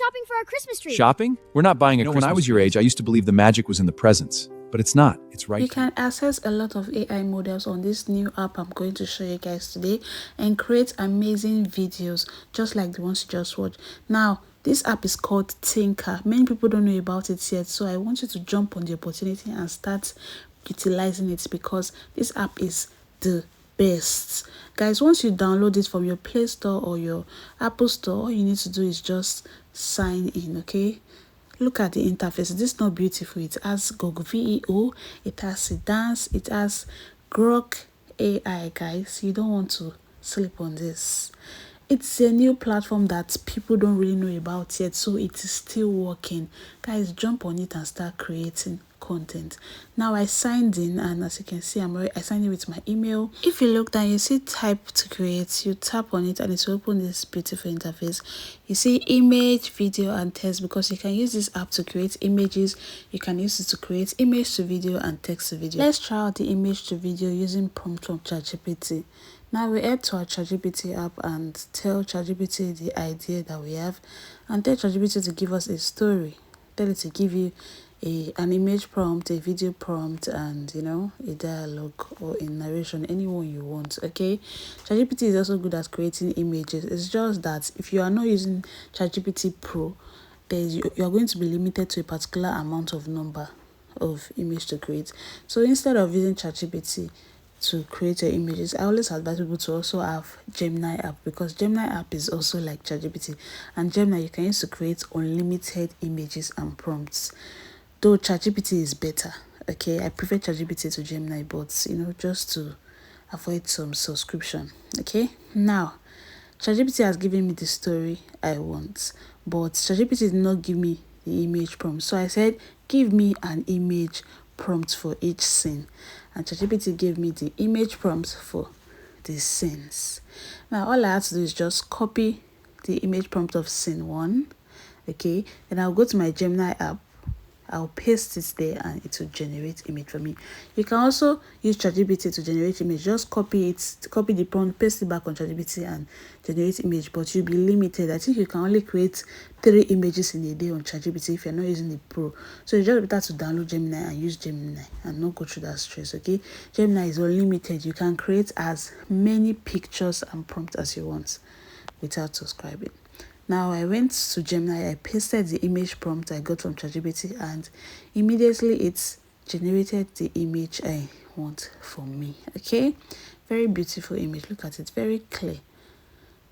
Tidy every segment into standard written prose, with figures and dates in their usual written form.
shopping for our Christmas tree. Shopping? We're not buying a Christmas tree. When I was your age, I used to believe the magic was in the presents. But it's not. It's right. You can access a lot of AI models on this new app I'm going to show you guys today and create amazing videos just like the ones you just watched. Now, this app is called Tinker. Many people don't know about it yet, so I want you to jump on the opportunity and start utilizing it because this app is the best. Guys, once you download it from your Play Store or your Apple Store, all you need to do is just sign in, okay? Look at the interface. This is not beautiful. It has Google Veo, it has Sedance, it has Grok AI, guys. You don't want to sleep on this. It's a new platform that people don't really know about yet, so it is still working. Guys, jump on it and start creating content. Now I signed in, and as you can see, I signed in with my email. If you look down, you see type to create. You tap on it and it will open this beautiful interface. You see image, video and text, because you can use this app to create images. You can use it to create image to video and text to video. Let's try out the image to video using prompt from ChatGPT. Now we head to our ChatGPT app and tell ChatGPT the idea that we have and tell ChatGPT to give us a story. Tell it to give you an image prompt, a video prompt, and a dialogue or a narration, anyone you want. Okay, ChatGPT is also good at creating images. It's just that if you are not using ChatGPT Pro, you are going to be limited to a particular amount of number of image to create. So instead of using ChatGPT to create your images, I always advise people to also have Gemini app, because Gemini app is also like ChatGPT, and Gemini you can use to create unlimited images and prompts. Though ChatGPT is better, okay, I prefer ChatGPT to Gemini, but just to avoid some subscription. Okay, now ChatGPT has given me the story I want, but ChatGPT did not give me the image prompt. So I said, give me an image prompt for each scene, and ChatGPT gave me the image prompts for the scenes. Now all I have to do is just copy the image prompt of scene 1, okay, then I'll go to my Gemini app, I'll paste it there and it will generate image for me. You can also use ChatGPT to generate image. Just copy the prompt, paste it back on ChatGPT and generate image, but you'll be limited. I think you can only create 3 images in a day on ChatGPT if you're not using the Pro. So it's just better to download Gemini and use Gemini and not go through that stress, okay? Gemini is unlimited. You can create as many pictures and prompts as you want without subscribing. Now I went to Gemini, I pasted the image prompt I got from ChatGPT, and immediately it's generated the image I want for me. Okay, very beautiful image. Look at it, very clear.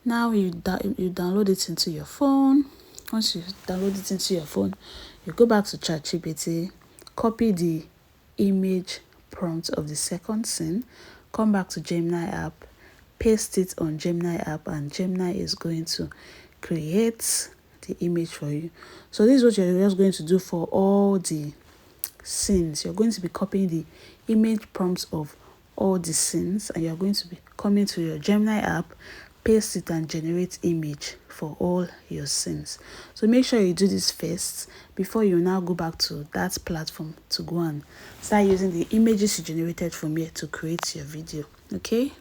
Now you download it into your phone. Once you download it into your phone, you go back to ChatGPT, copy the image prompt of the second scene, come back to Gemini app, paste it on Gemini app, and Gemini is going to create the image for you. So this is what you're just going to do for all the scenes. You're going to be copying the image prompts of all the scenes, and you're going to be coming to your Gemini app, paste it and generate image for all your scenes. So make sure you do this first before you now go back to that platform to go and start using the images you generated from here to create your video. Okay,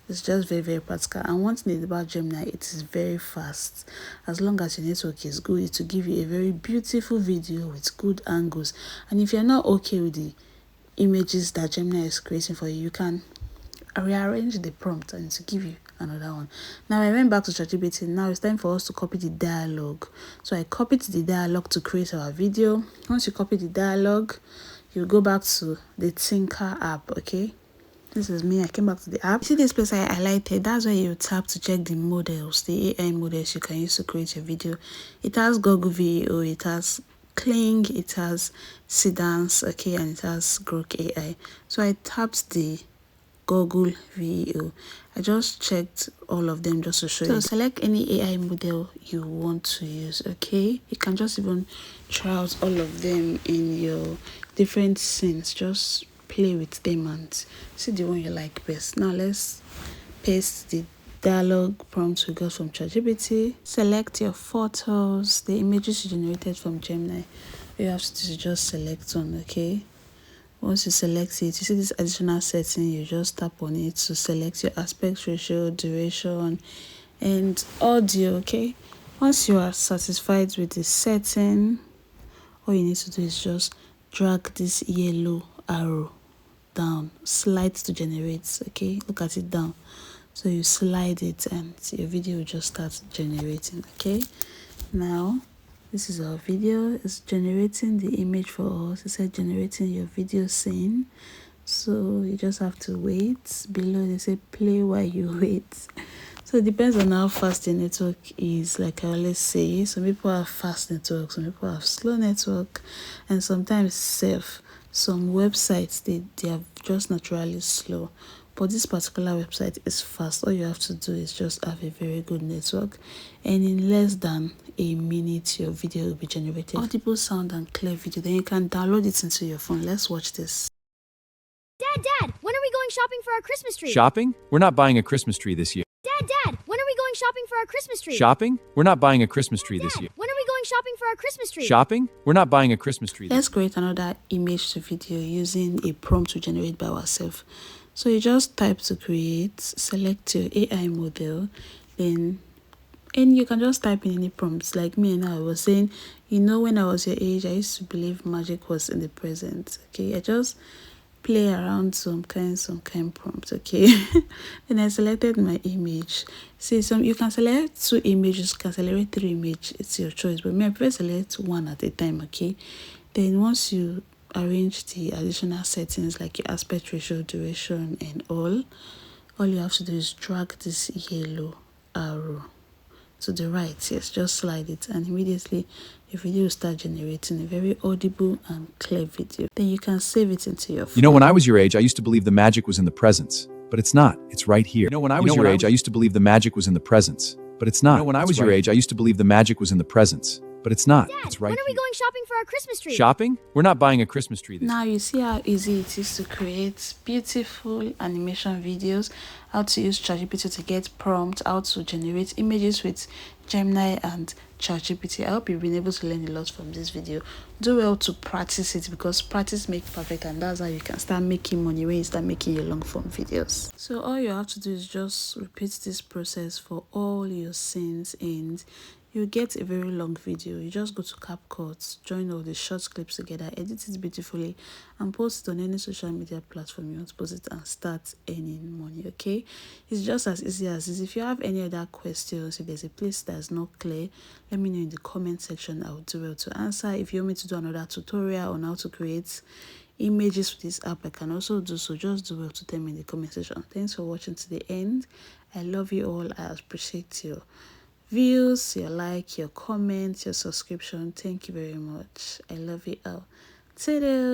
it's just very, very practical. And one thing about Gemini, it is very fast. As long as your network is good, it will give you a very beautiful video with good angles. And if you're not okay with the images that Gemini is creating for you, you can rearrange the prompt and to give you another one. Now I went back to ChatGPT. Now it's time for us to copy the dialogue. So I copied the dialogue to create our video. Once you copy the dialogue, you go back to the Tinker app. Okay, this is me. I came back to the app. See this place I highlighted? That's where you tap to check the models, the AI models you can use to create your video. It has Google Veo, it has Kling, it has Sedance, okay, and it has Grok AI. So I tapped the Google Veo. I just checked all of them just to show you. So select any AI model you want to use, okay? You can just even try out all of them in your different scenes. Just play with them and see the one you like best. Now let's paste the dialogue prompt we got from ChatGPT. Select your photos, the images you generated from Gemini. You have to just select one, okay? Once you select it, you see this additional setting, you just tap on it to select your aspect ratio, duration, and audio, okay? Once you are satisfied with the setting, all you need to do is just drag this yellow arrow down, slide to generate. Okay, look at it down. So you slide it and your video will just start generating. Okay, now this is our video. It's generating the image for us. It said generating your video scene. So you just have to wait. Below they say play while you wait. So it depends on how fast the network is. Like I always say, some people have fast network, some people have slow network, and sometimes some websites they are just naturally slow. But this particular website is fast. All you have to do is just have a very good network, and in less than a minute your video will be generated. Audible sound and clear video. Then you can download it into your phone. Let's watch this. Dad, when are we going shopping for our Christmas tree? Shopping? We're not buying a Christmas tree this year. Dad, when are we going shopping for our Christmas tree? Shopping? We're not buying a Christmas tree this year. When are we going shopping for our Christmas tree? Shopping? We're not buying a Christmas tree. Let's create another image to video using a prompt to generate by ourselves. So you just type to create, select your AI model, and you can just type in any prompts. Like me and I was saying, when I was your age, I used to believe magic was in the present. Okay, I just play around some kind prompt. Okay, then I selected my image. See, you can select 2 images, you can select 3 images, it's your choice, but me I prefer select 1 at a time. Okay, then once you arrange the additional settings like your aspect ratio, duration, and all you have to do is drag this yellow arrow to the right. Yes, just slide it, and immediately your video will start generating a very audible and clear video. Then you can save it into your phone. When I was your age, I used to believe the magic was in the presence, but it's not. It's right here. When I was your age, I used to believe the magic was in the presence, but it's not. When I was your age, I used to believe the magic was in the presence, but it's not. It's right. When are we going shopping for our Christmas tree? Shopping? We're not buying a Christmas tree this year. Now you see how easy it is to create beautiful animation videos, how to use ChatGPT to get prompts, how to generate images with Gemini and ChatGPT. I hope you've been able to learn a lot from this video. Do well to practice it, because practice makes perfect, and that's how you can start making money when you start making your long form videos. So all you have to do is just repeat this process for all your scenes, and you get a very long video. You just go to CapCut, join all the short clips together, edit it beautifully, and post it on any social media platform you want to post it, and start earning money. Okay, it's just as easy as this. If you have any other questions, if there's a place that's not clear, let me know in the comment section. I will do well to answer. If you want me to do another tutorial on how to create images with this app, I can also do so. Just do well to tell me in the comment section. Thanks for watching to the end. I love you all. I appreciate your views, your like, your comments, your subscription. Thank you very much. I love you all. Toodles.